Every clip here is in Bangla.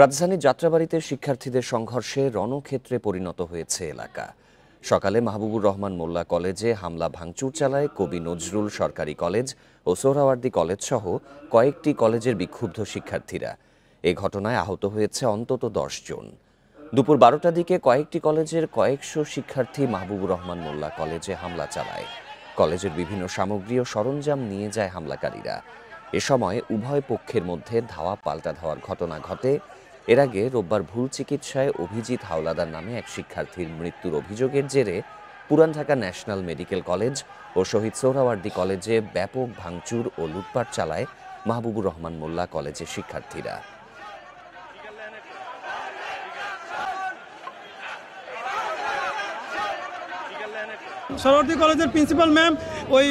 রাজধানীর যাত্রাবাড়ীতে শিক্ষার্থীদের সংঘর্ষে রণক্ষেত্রে পরিণত হয়েছে এলাকা। সকালে মাহবুবুর রহমান মোল্লা কলেজে হামলা ভাঙচুর চালায় কবি নজরুল সরকারি কলেজ ও সোহরাওয়ার্দী কলেজ সহ কয়েকটি কলেজের বিক্ষুব্ধ শিক্ষার্থীরা। এ ঘটনায় আহত হয়েছে অন্তত 10 জন। দুপুর 12টার দিকে কয়েকটি কলেজের কয়েকশো শিক্ষার্থী মাহবুবুর রহমান মোল্লা কলেজে হামলা চালায়। কলেজের বিভিন্ন সামগ্রী ও সরঞ্জাম নিয়ে যায় হামলাকারীরা। এ সময় উভয় পক্ষের মধ্যে ধাওয়া পাল্টা ধাওয়ার ঘটনা ঘটে। এর আগে রোববার ভুল চিকিৎসায় অভিজিৎ হাওলাদার নামে এক শিক্ষার্থীর মৃত্যুর অভিযোগের জেরে পুরান ঢাকা ন্যাশনাল মেডিকেল কলেজ ও শহীদ সোহরাওয়ার্দী কলেজে ব্যাপক ভাঙচুর ও লুটপাট চালায় মাহবুবুর রহমান মোল্লা কলেজের শিক্ষার্থীরা। সোহরাওয়ার্দী কলেজের প্রিন্সিপাল ম্যাম ওই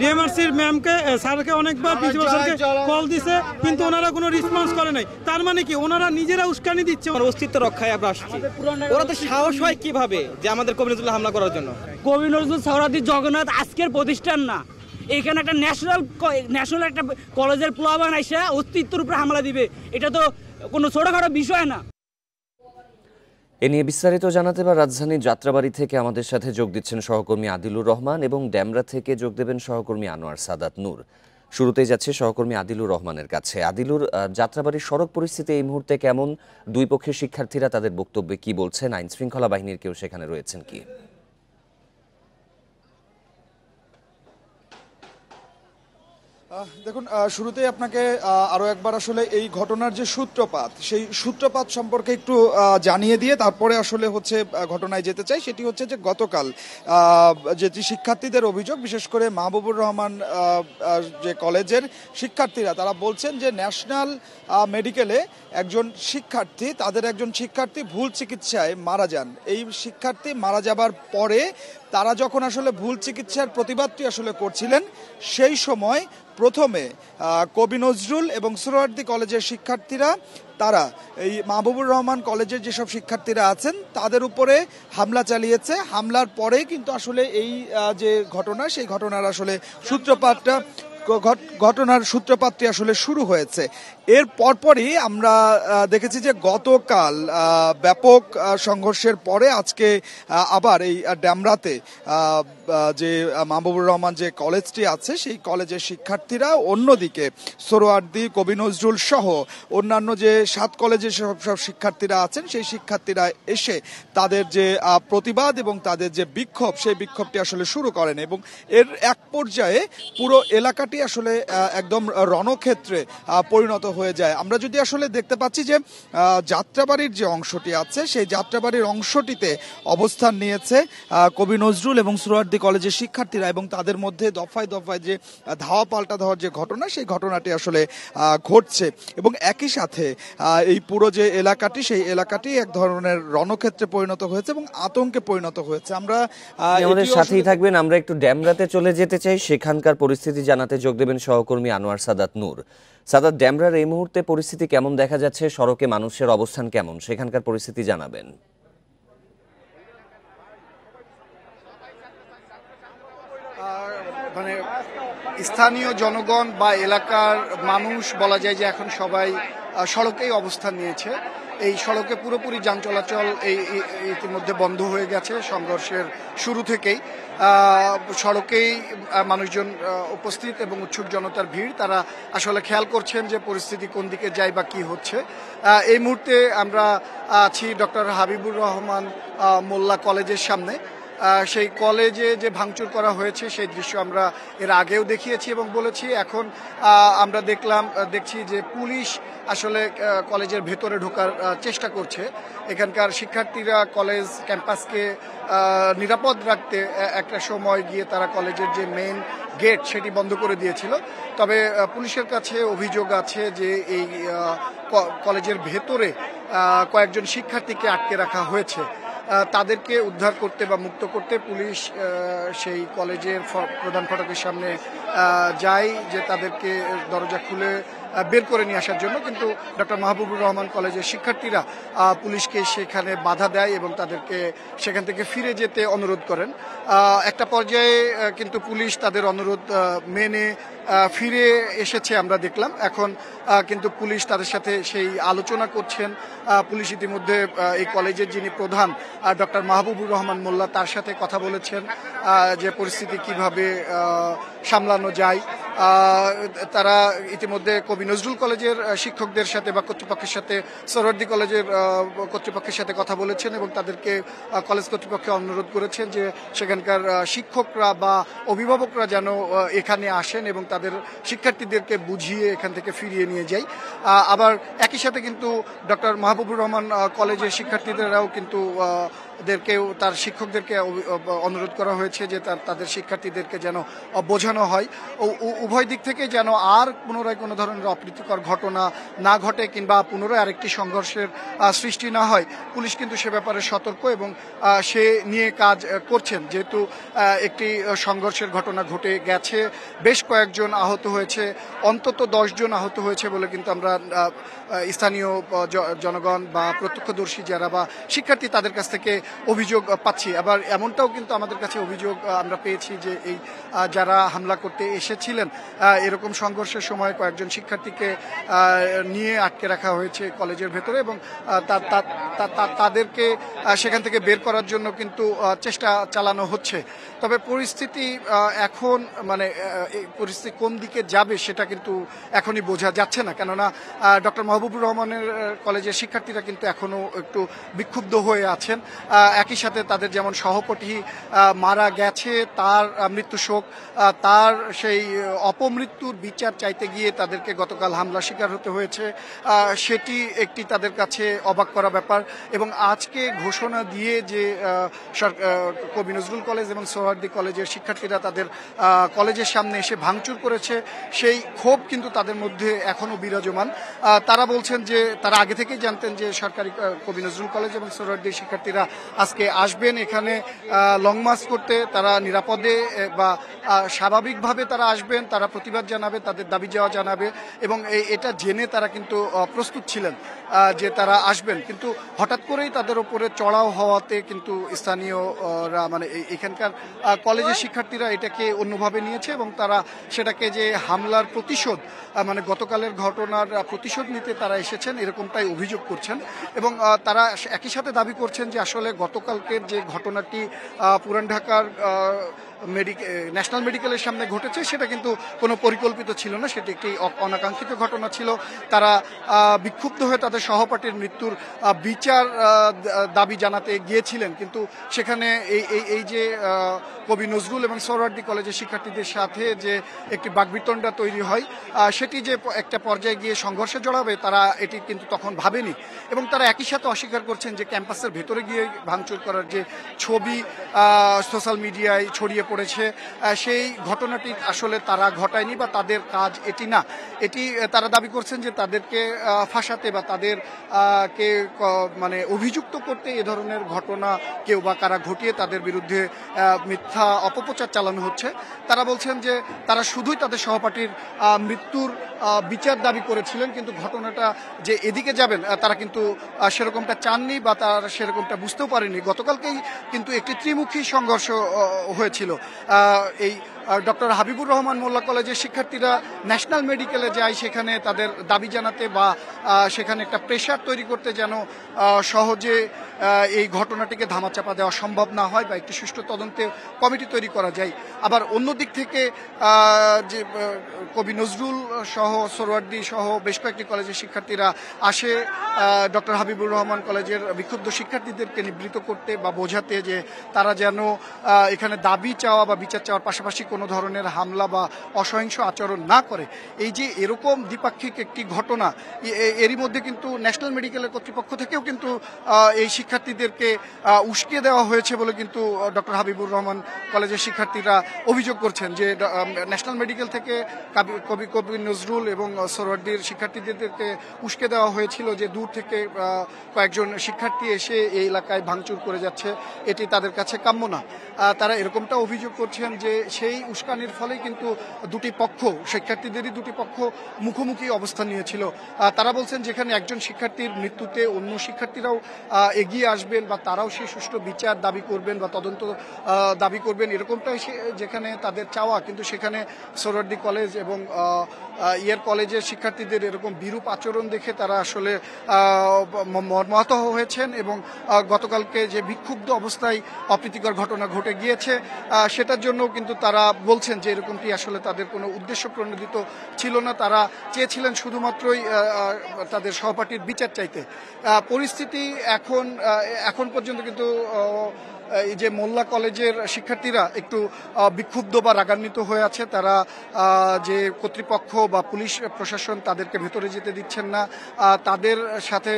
ডিএমআরসির ম্যামকে স্যারকে অনেকবার প্রিন্সিপাল স্যারকে কল দিছে, কিন্তু ওনারা কোনো রেসপন্স করে নাই। তার মানে কি ওনারা নিজেরা উস্কানি দিচ্ছে। অস্তিত্ব রক্ষায় আমরা আসছি। ওরা তো সাহস হয় কিভাবে যে আমাদের কবি নজরুল হামলা করার জন্য? কবি নজরুল সোহরাওয়ার্দী জগন্নাথ আজকের প্রতিষ্ঠান না, এখানে একটা ন্যাশনাল একটা কলেজের প্লাবান আইসা অস্তিত্বের উপরে হামলা দিবে, এটা তো কোনো ছোটখাটো বিষয় না। এ নিয়ে বিস্তারিত জানাতে বা রাজধানীর যাত্রাবাড়ী থেকে আমাদের সাথে যোগ দিচ্ছেন সহকর্মী আদিলুর রহমান এবং ডেমরা থেকে যোগ দেবেন সহকর্মী আনোয়ার সাদাত নূর। শুরুতেই যাচ্ছে সহকর্মী আদিলুর রহমানের কাছে। আদিলুর, যাত্রাবাড়ির সড়ক পরিস্থিতি এই মুহূর্তে কেমন? দুই পক্ষের শিক্ষার্থীরা তাদের বক্তব্যে কি বলছেন? আইন শৃঙ্খলা বাহিনীর কেউ সেখানে রয়েছেন কি? দেখুন, শুরুতেই আপনাকে আরও একবার আসলে এই ঘটনার যে সূত্রপাত, সেই সূত্রপাত সম্পর্কে একটু জানিয়ে দিয়ে তারপরে আসলে হচ্ছে ঘটনায় যেতে চাই। সেটি হচ্ছে যে গতকাল যেটি শিক্ষার্থীদের অভিযোগ, বিশেষ করে মাহবুবুর রহমান যে কলেজের শিক্ষার্থীরা, তারা বলছেন যে ন্যাশনাল মেডিকেলে তাদের একজন শিক্ষার্থী ভুল চিকিৎসায় মারা যান। এই শিক্ষার্থী মারা যাবার পরে তারা যখন আসলে ভুল চিকিৎসার প্রতিবাদটি আসলে করছিলেন, সেই সময় প্রথমে কবি নজরুল এবং সোহরাওয়ার্দী কলেজের শিক্ষার্থীরা তারা এই মাহবুবুর রহমান কলেজের যেসব শিক্ষার্থীরা আছেন তাদের উপরে হামলা চালিয়েছে। হামলার পরেই কিন্তু আসলে এই যে ঘটনা, সেই ঘটনার আসলে সূত্রপাতটি আসলে শুরু হয়েছে। এর পরপরই আমরা দেখেছি যে গতকাল ব্যাপক সংঘর্ষের পরে আজকে আবার এই ডেমরাতে যে মাহবুবুর রহমান যে কলেজটি আছে, সেই কলেজের শিক্ষার্থীরা, অন্যদিকে সোহরাওয়ার্দী, কবি নজরুল সহ অন্যান্য যে 7 কলেজের সব শিক্ষার্থীরা আছেন, সেই শিক্ষার্থীরা এসে তাদের যে প্রতিবাদ এবং তাদের যে বিক্ষোভ, সেই বিক্ষোভটি আসলে শুরু করেন এবং এর এক পর্যায়ে পুরো এলাকাটি আসলে একদম রণক্ষেত্রে পরিণত হয়ে যায়। আমরা যদি আসলে দেখতে পাচ্ছি যে যাত্রাবাড়ির যে অংশটি আছে, সেই যাত্রাবাড়ির অংশটিতে অবস্থান নিয়েছে কবি নজরুল এবং সোহরাওয়ার্দী কলেজের শিক্ষার্থীরা, এবং তাদের মধ্যে দফায় দফায় যে ধাওয়া পাল্টা ধাওয়ার যে ঘটনা, সেই ঘটনাটি আসলে ঘটছে এবং একই সাথে এই পুরো যে এলাকাটি, সেই এলাকাটি এক ধরনের রণক্ষেত্রে পরিণত হয়েছে এবং আতঙ্কে পরিণত হয়েছে। আমরা আমাদের সাথেই থাকবেন। আমরা একটু ডেমরাতে চলে যেতে চাই, সেখানকার পরিস্থিতি জানাতে যোগ দেবেন সহকর্মী আনোয়ার সাদাত নূর। সাদাত, ডেমরার এই মুহূর্তে পরিস্থিতি কেমন দেখা যাচ্ছে? সড়কে মানুষের অবস্থান কেমন? সেখানকার পরিস্থিতি জানাবেন। মানে স্থানীয় জনগণ বা এলাকার মানুষ বলা যায় যে এখন সবাই সড়কেই অবস্থান নিয়েছে। এই সড়কে পুরোপুরি যান চলাচল ইতিমধ্যে বন্ধ হয়ে গেছে সংঘর্ষের শুরু থেকেই। সড়কেই মানুষজন উপস্থিত এবং উৎসুক জনতার ভিড়। তারা আসলে খেয়াল করছেন যে পরিস্থিতি কোন দিকে যায় বা কি হচ্ছে। এই মুহূর্তে আমরা আছি ডক্টর হাবিবুর রহমান মোল্লা কলেজের সামনে। সেই কলেজে যে ভাঙচুর করা হয়েছে সেই দৃশ্য আমরা এর আগেও দেখিয়েছি এবং বলেছি। এখন আমরা দেখছি যে পুলিশ আসলে কলেজের ভেতরে ঢোকার চেষ্টা করছে। এখানকার শিক্ষার্থীরা কলেজ ক্যাম্পাসকে নিরাপদ রাখতে একটা সময় গিয়ে তারা কলেজের যে মেইন গেট সেটি বন্ধ করে দিয়েছিল। তবে পুলিশের কাছে অভিযোগ আছে যে এই কলেজের ভেতরে কয়েকজন শিক্ষার্থীকে আটকে রাখা হয়েছে। তাদেরকে উদ্ধার করতে বা মুক্ত করতে পুলিশ সেই কলেজের প্রধান ফটকের সামনে যায়, যে তাদেরকে দরজা খুলে বের করে নিয়ে আসার জন্য, কিন্তু ডক্টর মাহবুবুর রহমান কলেজের শিক্ষার্থীরা পুলিশকে সেখানে বাধা দেয় এবং তাদেরকে সেখান থেকে ফিরে যেতে অনুরোধ করেন। একটা পর্যায়ে কিন্তু পুলিশ তাদের অনুরোধ মেনে ফিরে এসেছে আমরা দেখলাম। এখন কিন্তু পুলিশ তাদের সাথে সেই আলোচনা করছেন। পুলিশ ইতিমধ্যে এই কলেজের যিনি প্রধান ডক্টর মাহবুবুর রহমান মোল্লা তার সাথে কথা বলেছেন যে পরিস্থিতি কিভাবে সামলানো যায়। তারা ইতিমধ্যে কবি নজরুল কলেজের শিক্ষকদের সাথে বা কর্তৃপক্ষের সাথে সোহরাওয়ার্দী কলেজের কর্তৃপক্ষের সাথে কথা বলেছেন এবং তাদেরকে কলেজ কর্তৃপক্ষকে অনুরোধ করেছেন যে সেখানকার শিক্ষকরা বা অভিভাবকরা যেন এখানে আসেন এবং তাদের শিক্ষার্থীদেরকে বুঝিয়ে এখান থেকে ফিরিয়ে নিয়ে যায়। আবার একই সাথে কিন্তু ডক্টর মাহবুবুর রহমান কলেজের শিক্ষার্থীদেরও কিন্তু তার শিক্ষকদেরকে অনুরোধ করা হয়েছে যে তাদের শিক্ষার্থীদেরকে যেন বোঝানো হয় উভয় দিক থেকে যেন আর পুনরায় কোনো ধরনের অপ্রীতিকর ঘটনা না ঘটে কিংবা পুনরায় আরেকটি সংঘর্ষের সৃষ্টি না হয়। পুলিশ কিন্তু সে ব্যাপারে সতর্ক এবং সে নিয়ে কাজ করছেন। যেহেতু একটি সংঘর্ষের ঘটনা ঘটে গেছে, বেশ কয়েকজন আহত হয়েছে, অন্তত 10 জন আহত হয়েছে বলে কিন্তু আমরা স্থানীয় জনগণ বা প্রত্যক্ষদর্শী যারা বা শিক্ষার্থী তাদের কাছ থেকে অভিযোগ পাচ্ছি। আবার এমনটাও কিন্তু আমাদের কাছে অভিযোগ আমরা পেয়েছি যে এই যারা হামলা করতে এসেছিলেন এরকম সংঘর্ষের সময় কয়েকজন শিক্ষার্থীকে নিয়ে আটকে রাখা হয়েছে কলেজের ভেতরে এবং তাদেরকে সেখান থেকে বের করার জন্য কিন্তু চেষ্টা চালানো হচ্ছে। তবে পরিস্থিতি এখন পরিস্থিতি কোন দিকে যাবে সেটা কিন্তু এখনই বোঝা যাচ্ছে না, কেননা ডক্টর মাহবুবুর রহমানের কলেজের শিক্ষার্থীরা কিন্তু এখনো একটু বিক্ষুব্ধ হয়ে আছেন। একই সাথে তাদের যেমন সহপাঠী মারা গেছে তার মৃত্যু শোক, তার সেই অপমৃত্যুর বিচার চাইতে গিয়ে তাদেরকে গতকাল হামলা শিকার হতে হয়েছে, সেটি একটি তাদের কাছে অবাক করা ব্যাপার। এবং আজকে ঘোষণা দিয়ে যে কবি নজরুল কলেজ এবং সোহরাওয়ার্দী কলেজের শিক্ষার্থীরা তাদের কলেজের সামনে এসে ভাঙচুর করেছে, সেই ক্ষোভ কিন্তু তাদের মধ্যে এখনো বিরাজমান। তারা বলছেন যে তারা আগে থেকেই জানতেন যে সরকারি কবি নজরুল কলেজ এবং সোহরাওয়ার্দী শিক্ষার্থীরা আজকে আসবেন এখানে লং মার্চ করতে। তারা নিরাপদে বা স্বাভাবিকভাবে তারা আসবেন, তারা প্রতিবাদ জানাবে, তাদের দাবি যাওয়া জানাবে এবং এটা জেনে তারা কিন্তু প্রস্তুত ছিলেন যে তারা আসবেন। কিন্তু হঠাৎ করেই তাদের উপরে চড়াও হওয়াতে কিন্তু স্থানীয়রা এখানকার কলেজের শিক্ষার্থীরা এটাকে অন্যভাবে নিয়েছে এবং তারা সেটাকে যে হামলার প্রতিশোধ গতকালের ঘটনার প্রতিশোধ নিতে তারা এসেছেন এরকমটাই অভিযোগ করছেন। এবং তারা একই সাথে দাবি করছেন যে আসলে গতকালকের যে ঘটনাটি পুরান ঢাকার ন্যাশনাল মেডিকেলের সামনে ঘটেছে সেটা কিন্তু কোনো পরিকল্পিত ছিল না, সেটি একটি অনাকাঙ্ক্ষিত ঘটনা ছিল। তারা বিক্ষুব্ধ হয়ে তাদের সহপাঠীর মৃত্যুর বিচার দাবি জানাতে গিয়েছিলেন, কিন্তু সেখানে এই যে কবি নজরুল এবং সোহরাওয়ার্দী কলেজের শিক্ষার্থীদের সাথে যে একটি বাকবিতণ্ডা তৈরি হয় সেটি যে একটা পর্যায়ে গিয়ে সংঘর্ষে জড়াবে তারা এটি কিন্তু তখন ভাবেনি। এবং তারা একই সাথে অস্বীকার করছেন যে ক্যাম্পাসের ভেতরে গিয়ে ভাঙচুর করার যে ছবি সোশ্যাল মিডিয়ায় ছড়িয়ে পড়েছে সেই ঘটনাটি আসলে তারা ঘটায়নি বা তাদের কাজ এটি না। এটি তারা দাবি করছেন যে তাদেরকে ফাঁসাতে বা তাদের কে অভিযুক্ত করতে এ ধরনের ঘটনা কেউ বা কারা ঘটিয়ে তাদের বিরুদ্ধে মিথ্যা অপপ্রচার চালানো হচ্ছে। তারা বলছেন যে তারা শুধুই তাদের সহপাঠীর মৃত্যুর বিচার দাবি করেছিলেন, কিন্তু ঘটনাটা যে এদিকে যাবেন তারা কিন্তু সেরকমটা চাননি বা তারা সেরকমটা বুঝতেও পারেনি। গতকালকেই কিন্তু একটি ত্রিমুখী সংঘর্ষ হয়েছিল। এই ডক্টর হাবিবুর রহমান মোল্লা কলেজের শিক্ষার্থীরা ন্যাশনাল মেডিকেলে যায় সেখানে তাদের দাবি জানাতে বা সেখানে একটা প্রেশার তৈরি করতে যেন সহজে এই ঘটনাটিকে ধামাচাপা দেওয়া সম্ভব না হয় বা একটি সুষ্ঠু তদন্তে কমিটি তৈরি করা যায়। আবার অন্য দিক থেকে যে কবি নজরুল সহ সোহরাওয়ার্দী সহ বেশ কয়েকটি কলেজের শিক্ষার্থীরা আসে ডক্টর হাবিবুর রহমান কলেজের বিক্ষুব্ধ শিক্ষার্থীদেরকে নিবৃত্ত করতে বা বোঝাতে যে তারা যেন এখানে দাবি চাওয়া বা বিচার চাওয়ার পাশাপাশি কোনো ধরনের হামলা বা অসহিংস আচরণ না করে। এই যে এরকম দ্বিপাক্ষিক একটি ঘটনা, এরই মধ্যে কিন্তু ন্যাশনাল মেডিকেলের কর্তৃপক্ষ থেকেও কিন্তু এই শিক্ষার্থীদেরকে উস্কে দেওয়া হয়েছে বলে কিন্তু ডক্টর হাবিবুর রহমান কলেজের শিক্ষার্থীরা অভিযোগ করছেন যে ন্যাশনাল মেডিকেল থেকে কবি নজরুল এবং সোহরাওয়ার্দীর শিক্ষার্থীদেরকে উস্কে দেওয়া হয়েছিল যে দূর থেকে কয়েকজন শিক্ষার্থী এসে এই এলাকায় ভাঙচুর করে যাচ্ছে, এটি তাদের কাছে কাম্য না। তারা এরকমটা অভিযোগ করছেন যে সেই উস্কানির ফলে কিন্তু দুটি পক্ষ, শিক্ষার্থীদেরই দুটি পক্ষ মুখোমুখি অবস্থান নিয়েছিল। তারা বলছেন যেখানে একজন শিক্ষার্থীর মৃত্যুতে অন্য শিক্ষার্থীরাও এগিয়ে আসবেন বা তারাও সেই সুষ্ঠু বিচার দাবি করবেন বা তদন্ত দাবি করবেন, এরকমটাই যেখানে তাদের চাওয়া, কিন্তু সেখানে সোহরাওয়ার্দী কলেজ এবং ইয়ার কলেজের শিক্ষার্থীদের এরকম বিরূপ আচরণ দেখে তারা আসলে মর্মাহত হয়েছেন এবং গতকালকে যে বিক্ষুব্ধ অবস্থায় অপ্রীতিকর ঘটনা ঘটে গিয়েছে সেটার জন্য কিন্তু তারা বলছেন যে এরকমটি আসলে তাদের কোনো উদ্দেশ্য প্রণোদিত ছিল না। তারা চেয়েছিলেন শুধুমাত্রই তাদের সহপাঠীর বিচার চাইতে। পরিস্থিতি এখন পর্যন্ত কিন্তু এই যে মোল্লা কলেজের শিক্ষার্থীরা একটু বিক্ষুব্ধ বা রাগান্বিত হয়ে আছে। তারা যে কর্তৃপক্ষ বা পুলিশ প্রশাসন তাদেরকে ভেতরে যেতে দিচ্ছেন না, তাদের সাথে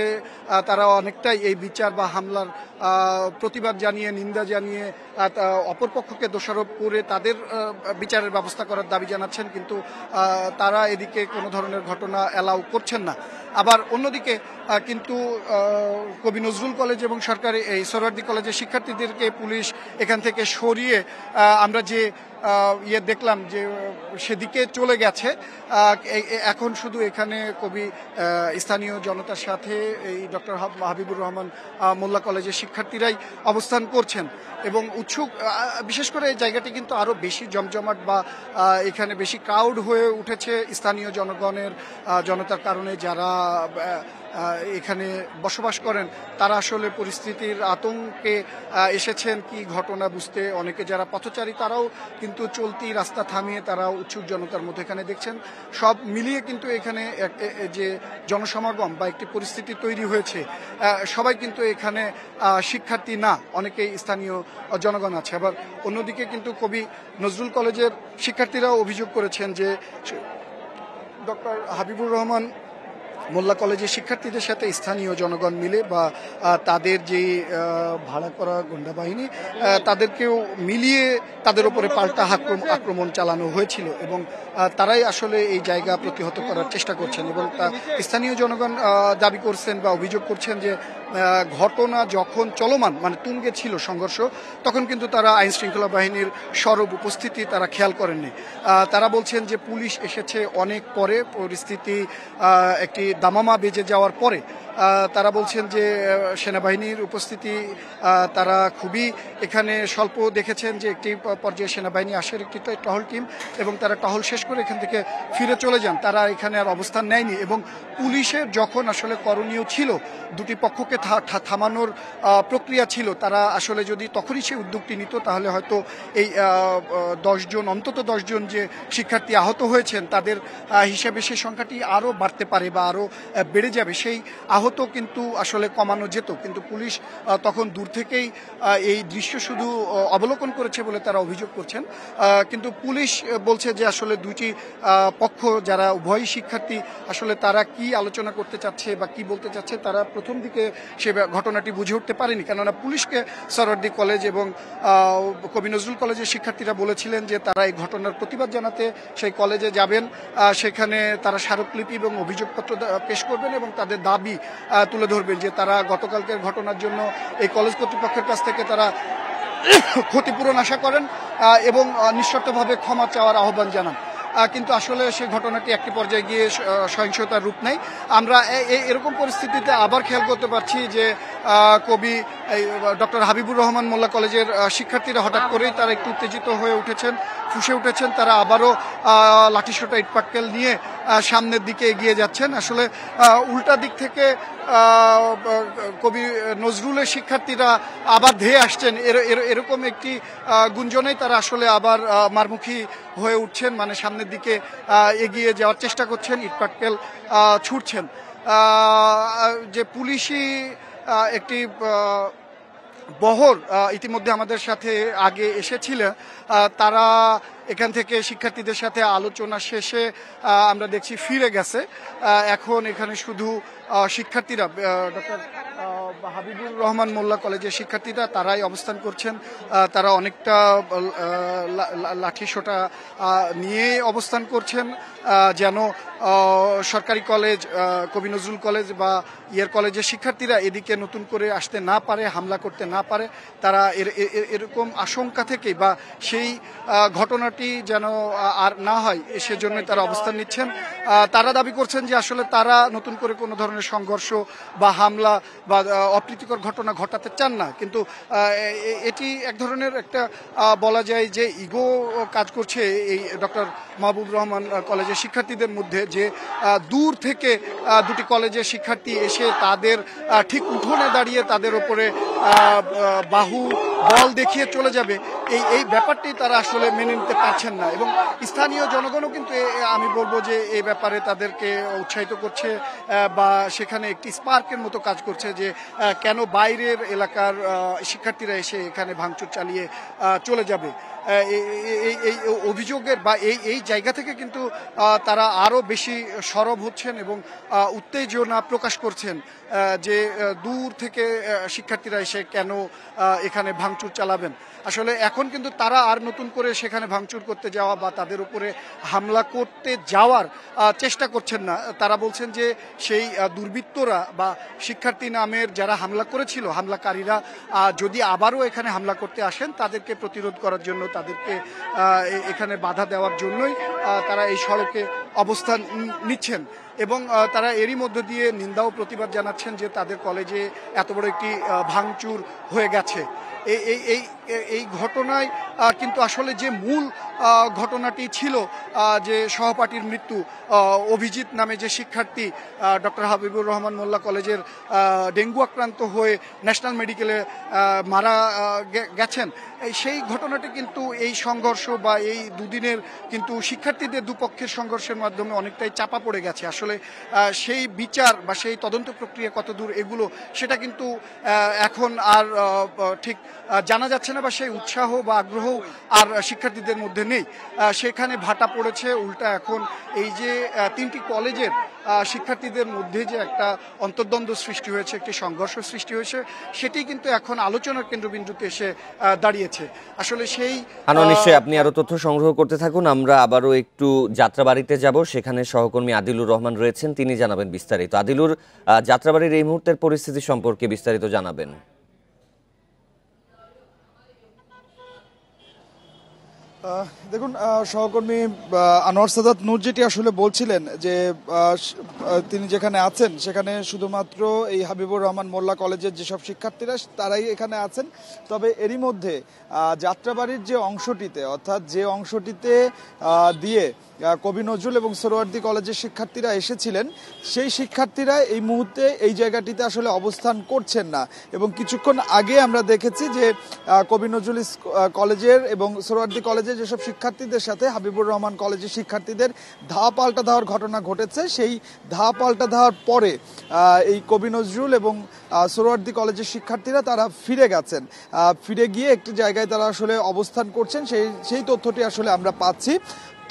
তারা অনেকটাই এই বিচার বা হামলার প্রতিবাদ জানিয়ে, নিন্দা জানিয়ে অপরপক্ষকে দোষারোপ করে তাদের বিচারের ব্যবস্থা করার দাবি জানাচ্ছেন, কিন্তু তারা এদিকে কোনো ধরনের ঘটনা অ্যালাউ করছেন না। আবার অন্যদিকে কিন্তু কবি নজরুল কলেজ এবং সরকারি এই সোহরাওয়ার্দী কলেজের শিক্ষার্থীদেরকে পুলিশ এখান থেকে সরিয়ে আমরা যে দেখলাম যে সেদিকে চলে গেছে। এখন শুধু এখানে কবি স্থানীয় জনতার সাথে এই ডক্টর হাবিবুর রহমান মোল্লা কলেজের শিক্ষার্থীরাই অবস্থান করছেন এবং উৎসুক, বিশেষ করে এই জায়গাটি কিন্তু আরো বেশি জমজমাট বা এখানে বেশি ক্রাউড হয়ে উঠেছে স্থানীয় জনতার কারণে। যারা এখানে বসবাস করেন তারা আসলে পরিস্থিতির আতঙ্কে এসেছেন কি ঘটনা বুঝতে। অনেকে যারা পথচারী তারাও কিন্তু চলতি রাস্তা থামিয়ে তারা উৎসুক জনতার মধ্যে এখানে দেখছেন। সব মিলিয়ে কিন্তু এখানে যে জনসমাগম বা একটি পরিস্থিতি তৈরি হয়েছে, সবাই কিন্তু এখানে শিক্ষার্থী না, অনেকেই স্থানীয় জনগণ আছে। আবার অন্যদিকে কিন্তু কবি নজরুল কলেজের শিক্ষার্থীরাও অভিযোগ করেছেন যে ডক্টর হাবিবুর রহমান মোল্লা কলেজের শিক্ষার্থীদের সাথে স্থানীয় জনগণ মিলে বা তাদের যে ভাড়া করা গুন্ডা বাহিনী তাদেরকেও মিলিয়ে তাদের উপরে পাল্টা আক্রমণ চালানো হয়েছিল এবং তারাই আসলে এই জায়গা প্রতিহত করার চেষ্টা করছেন। এবং স্থানীয় জনগণ দাবি করছেন বা অভিযোগ করছেন যে ঘটনা যখন চলমান মানে তুঙ্গে ছিল সংঘর্ষ, তখন কিন্তু তারা আইন শৃঙ্খলা বাহিনীর সরব উপস্থিতি তারা খেয়াল করেননি। তারা বলছেন যে পুলিশ এসেছে অনেক পরে, পরিস্থিতি একটি দামামা বেজে যাওয়ার পরে। তারা বলছেন যে সেনাবাহিনীর উপস্থিতি তারা খুবই এখানে স্বল্প দেখেছেন, যে একটি পর্যায়ে সেনাবাহিনী আসে একটি টহল টিম এবং তারা টহল শেষ করে এখান থেকে ফিরে চলে যান। তারা এখানে আর অবস্থান নেয়নি এবং পুলিশের যখন আসলে করণীয় ছিল, দুটি পক্ষকে থামানোর প্রক্রিয়া ছিল, তারা আসলে যদি তখনই সেই উদ্যোগটি নিত তাহলে হয়তো এই 10 জন অন্তত 10 জন যে শিক্ষার্থী আহত হয়েছেন তাদের হিসাবে সেই সংখ্যাটি আরও বাড়তে পারে বা আরও বেড়ে যাবে। সেই আহত কিন্তু আসলে কমানো যেত, কিন্তু পুলিশ তখন দূর থেকেই এই দৃশ্য শুধু অবলোকন করেছে বলে তারা অভিযোগ করছেন। কিন্তু পুলিশ বলছে যে আসলে দুইটি পক্ষ যারা উভয় শিক্ষার্থী আসলে তারা কি আলোচনা করতে চাচ্ছে বা কি বলতে চাচ্ছে তারা প্রথম দিকে সে ঘটনাটি বুঝে উঠতে পারেনি। কেননা পুলিশকে সোহরাওয়ার্দী কলেজ এবং কবি নজরুল কলেজের শিক্ষার্থীরা বলেছিলেন যে তারা এই ঘটনার প্রতিবাদ জানাতে সেই কলেজে যাবেন, সেখানে তারা স্মারকলিপি এবং অভিযোগপত্র পেশ করবেন এবং তাদের দাবি তুলে ধরবেন যে তারা গতকালকের ঘটনার জন্য এই কলেজ কর্তৃপক্ষের কাছ থেকে তারা ক্ষতিপূরণ আশা করেন এবং নিঃশর্তভাবে ক্ষমা চাওয়ার আহ্বান জানান। কিন্তু আসলে সেই ঘটনাটি একটি পর্যায়ে গিয়ে সহিংসতার রূপ নেয়। আমরা এরকম পরিস্থিতিতে আবার খেয়াল করতে পারছি যে কবি ডক্টর হাবিবুর রহমান মোল্লা কলেজের শিক্ষার্থীরা হঠাৎ করেই তারা একটু উত্তেজিত হয়ে উঠেছেন, ফুঁসে উঠেছেন। তারা আবারও লাঠিসোঁটা ইটপাটকেল নিয়ে সামনের দিকে এগিয়ে যাচ্ছেন। আসলে উল্টা দিক থেকে কবি নজরুলের শিক্ষার্থীরা আবার ধেয়ে আসছেন, এরকম একটি গুঞ্জনেই তারা আসলে আবার মারমুখী হয়ে উঠছেন, মানে সামনের দিকে এগিয়ে যাওয়ার চেষ্টা করছেন, ইটপাটকেল ছুটছেন। যে পুলিশি একটি বহর ইতিমধ্যে আমাদের সাথে আগে এসেছিলেন, তারা এখান থেকে শিক্ষার্থীদের সাথে আলোচনা শেষে আমরা দেখছি ফিরে গেছে। এখন এখানে শুধু শিক্ষার্থীরা ডক্টর হাবিবুর রহমান মোল্লা কলেজের শিক্ষার্থীরা তারাই অবস্থান করছেন। তারা অনেকটা লাঠিসোঁটা নিয়ে অবস্থান করছেন, যেন সরকারি কলেজ, কবি নজরুল কলেজ বা কলেজের শিক্ষার্থীরা এদিকে নতুন করে আসতে না পারে, হামলা করতে না পারে। তারা এরকম আশঙ্কা থেকে বা সেই ঘটনাটি যেন আর না হয় সেজন্য তারা অবস্থান নিচ্ছেন। তারা দাবি করছেন যে আসলে তারা নতুন করে কোনো ধরনের সংঘর্ষ বা হামলা বা অপ্রীতিকর ঘটনা ঘটাতে চান না, কিন্তু এটি এক ধরনের একটা বলা যায় যে ইগো কাজ করছে এই ডক্টর মাহবুবুর রহমান কলেজের শিক্ষার্থীদের মধ্যে, যে দূর থেকে দুটি কলেজের শিক্ষার্থী এসে তাদের ঠিক উঠোনে দাঁড়িয়ে তাদের ওপরে বাহু বল দেখিয়ে চলে যাবে, এই ব্যাপারটি তারা আসলে মেনে নিতে পারছেন না। এবং স্থানীয় জনগণও কিন্তু আমি বলবো যে এই ব্যাপারে তাদেরকে উৎসাহিত করছে বা সেখানে একটি স্পার্কের মতো কাজ করছে, যে কেন বাইরের এলাকার শিক্ষার্থীরা এসে এখানে ভাঙচুর চালিয়ে চলে যাবে। এই অভিযোগের বা এই জায়গা থেকে কিন্তু তারা আরও বেশি সরব হচ্ছেন এবং উত্তেজনা প্রকাশ করছেন যে দূর থেকে শিক্ষার্থীরা এসে কেন এখানে ভাঙচুর চালাবেন। আসলে এখন কিন্তু তারা আর নতুন করে সেখানে ভাঙচুর করতে যাওয়া বা তাদের উপরে হামলা করতে যাওয়ার চেষ্টা করছেন না। তারা বলছেন যে সেই দুর্বৃত্তরা বা শিক্ষার্থী নামের যারা হামলা করেছিল, হামলাকারীরা যদি আবারও এখানে হামলা করতে আসেন, তাদেরকে প্রতিরোধ করার জন্য, তাদেরকে এখানে বাধা দেওয়ার জন্যই তারা এই সড়কে অবস্থান নিচ্ছেন। এবং তারা এরই মধ্য দিয়ে নিন্দা ও প্রতিবাদ জানাচ্ছেন যে তাদের কলেজে এত বড় একটি ভাঙচুর হয়ে গেছে। এই ঘটনায় কিন্তু আসলে যে মূল ঘটনাটি ছিল, যে সহপাঠীর মৃত্যু, অভিজিৎ নামে যে শিক্ষার্থী ডক্টর হাবিবুর রহমান মোল্লা কলেজের ডেঙ্গু আক্রান্ত হয়ে ন্যাশনাল মেডিকেলে মারা গেছেন, সেই ঘটনাটি কিন্তু এই সংঘর্ষ বা এই দুদিনের কিন্তু শিক্ষার্থীদের দুপক্ষের সংঘর্ষের মাধ্যমে অনেকটাই চাপা পড়ে গেছে। আসলে সেই বিচার বা সেই তদন্ত প্রক্রিয়া কতদূর এগুলো সেটা কিন্তু এখন আর ঠিক জানা যাচ্ছে না, বা সেই উৎসাহ বা আগ্রহ আর শিক্ষার্থীদের মধ্যে নেই। সেখানে ভাটা পড়েছে উল্টা এখন এই যে তিনটি কলেজের শিক্ষার্থীদের মধ্যে যে একটা অন্তর্দ্বন্দ্ব সৃষ্টি হয়েছে, একটি সংঘর্ষ সৃষ্টি হয়েছে, সেটি কিন্তু এখন আলোচনার কেন্দ্রবিন্দুতে এসে দাঁড়িয়েছে। আসলে সেই নিশ্চয়ই আপনি আরো তথ্য সংগ্রহ করতে থাকুন। আমরা আবারও একটু যাত্রাবাড়িতে যাব, সেখানে সহকর্মী আদিলুর রহমান রয়েছেন, তিনি জানাবেন বিস্তারিত। আদিলুর, যাত্রাবাড়ির এই মুহূর্তের পরিস্থিতি সম্পর্কে বিস্তারিত জানাবেন। দেখুন, সহকর্মী আনোয়ার সাদাত নূর যেটি আসলে বলছিলেন যে তিনি যেখানে আছেন সেখানে শুধুমাত্র এই হাবিবুর রহমান মোল্লা কলেজের যেসব শিক্ষার্থীরা তারাই এখানে আছেন। তবে এরই মধ্যে যাত্রাবাড়ির যে অংশটিতে, অর্থাৎ যে অংশটিতে দিয়ে কবি নজরুল এবং সোহরাওয়ার্দী কলেজের শিক্ষার্থীরা এসেছিলেন, সেই শিক্ষার্থীরা এই মুহূর্তে এই জায়গাটিতে আসলে অবস্থান করছেন না। এবং কিছুক্ষণ আগে আমরা দেখেছি যে কবি নজরুল কলেজের এবং সোহরাওয়ার্দী কলেজের যেসব শিক্ষার্থীদের সাথে হাবিবুর রহমান কলেজের শিক্ষার্থীদের ধাওয়া পাল্টা ধাওয়ার ঘটনা ঘটেছে, সেই ধাওয়া পাল্টা ধাওয়ার পরে এই কবি নজরুল এবং সোহরাওয়ার্দী কলেজের শিক্ষার্থীরা তারা ফিরে গেছেন। ফিরে গিয়ে একটি জায়গায় তারা আসলে অবস্থান করছেন, সেই তথ্যটি আসলে আমরা পাচ্ছি।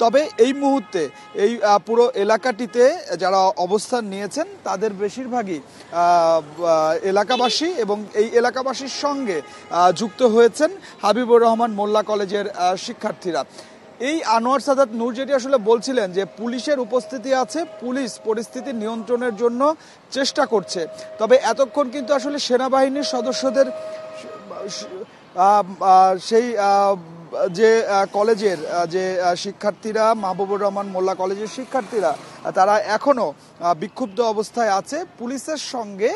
তবে এই মুহূর্তে এই পুরো এলাকাটিতে যারা অবস্থান নিয়েছেন তাদের বেশিরভাগই এলাকাবাসী, এবং এই এলাকাবাসীর সঙ্গে যুক্ত হয়েছেন হাবিবুর রহমান মোল্লা কলেজের শিক্ষার্থীরা। এই আনোয়ার সাদাত নূর যেটি আসলে বলছিলেন যে পুলিশের উপস্থিতি আছে, পুলিশ পরিস্থিতি নিয়ন্ত্রণের জন্য চেষ্টা করছে। তবে এতক্ষণ কিন্তু আসলে সেনাবাহিনীর সদস্যদের সেই যে কলেজের যে শিক্ষার্থীরা, মাহবুবুর রহমান মোল্লা কলেজের শিক্ষার্থীরা, তারা এখনো বিক্ষুব্ধ অবস্থায় আছে। পুলিশের সঙ্গে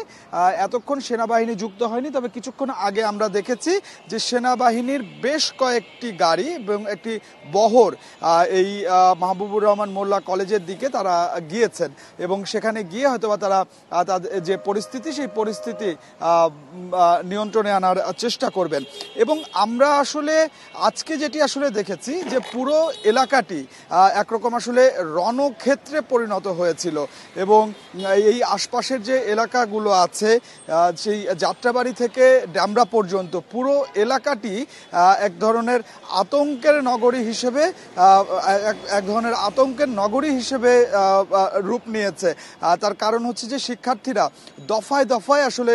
এতক্ষণ সেনাবাহিনী যুক্ত হয়নি, তবে কিছুক্ষণ আগে আমরা দেখেছি যে সেনাবাহিনীর বেশ কয়েকটি গাড়ি এবং একটি বহর এই মাহবুবুর রহমান মোল্লা কলেজের দিকে তারা গিয়েছেন, এবং সেখানে গিয়ে হয়তোবা তারা তাদের যে পরিস্থিতি, সেই পরিস্থিতি নিয়ন্ত্রণে আনার চেষ্টা করবেন। এবং আমরা আসলে আজকে যেটি আসলে দেখেছি যে পুরো এলাকাটি একরকম আসলে রণক্ষেত্রে পরিণত হয়েছিল এবং এই আশপাশের যে এলাকাগুলো আছে সেই যাত্রাবাড়ি থেকে ড্যামরা পর্যন্ত পুরো এলাকাটি এক ধরনের আতঙ্কের নগরী হিসেবে রূপ নিয়েছে। তার কারণ হচ্ছে যে শিক্ষার্থীরা দফায় দফায় আসলে